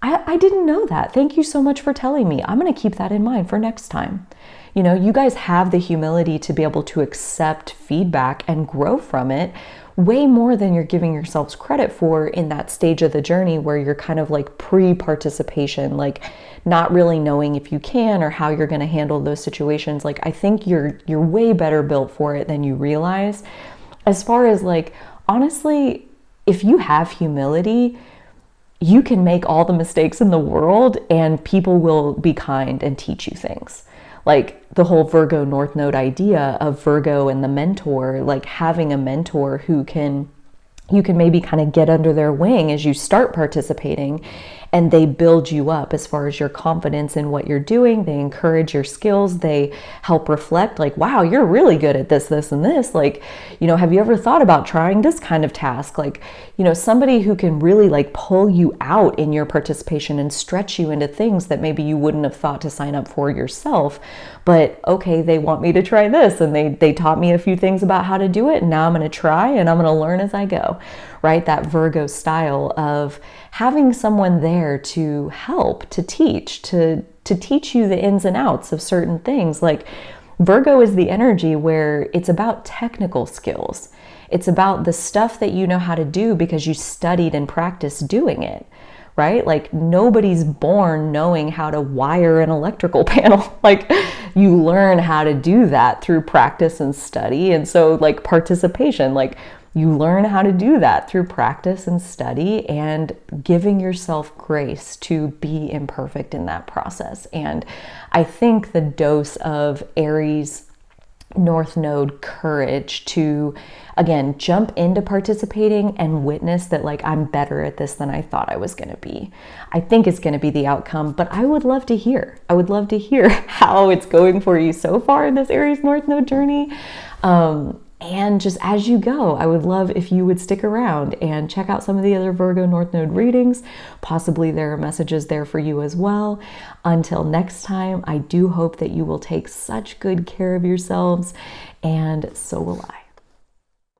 I didn't know that. Thank you so much for telling me. I'm going to keep that in mind for next time. You know, you guys have the humility to be able to accept feedback and grow from it way more than you're giving yourselves credit for in that stage of the journey where you're kind of like pre-participation, like not really knowing if you can or how you're going to handle those situations. Like, I think you're way better built for it than you realize. As far as like, honestly, if you have humility, you can make all the mistakes in the world and people will be kind and teach you things. Like the whole Virgo North Node idea of Virgo and the mentor, like having a mentor who you can maybe kind of get under their wing as you start participating, and they build you up as far as your confidence in what you're doing. They encourage your skills. They help reflect like, wow, you're really good at this, this, and this. Like, you know, have you ever thought about trying this kind of task? Like, you know, somebody who can really like pull you out in your participation and stretch you into things that maybe you wouldn't have thought to sign up for yourself. But okay, they want me to try this, and they taught me a few things about how to do it, and now I'm going to try and I'm going to learn as I go, right? That Virgo style of having someone there to help, to teach, to teach you the ins and outs of certain things. Like Virgo is the energy where it's about technical skills. It's about the stuff that you know how to do because you studied and practiced doing it. Right? Like nobody's born knowing how to wire an electrical panel. Like you learn how to do that through practice and study. And so like participation, like you learn how to do that through practice and study and giving yourself grace to be imperfect in that process. And I think the dose of Aries North Node courage to, again, jump into participating and witness that like I'm better at this than I thought I was going to be, I think is going to be the outcome. But I would love to hear. I would love to hear how it's going for you so far in this Aries North Node journey. And just as you go, I would love if you would stick around and check out some of the other Virgo North Node readings. Possibly there are messages there for you as well. Until next time, I do hope that you will take such good care of yourselves, and so will I.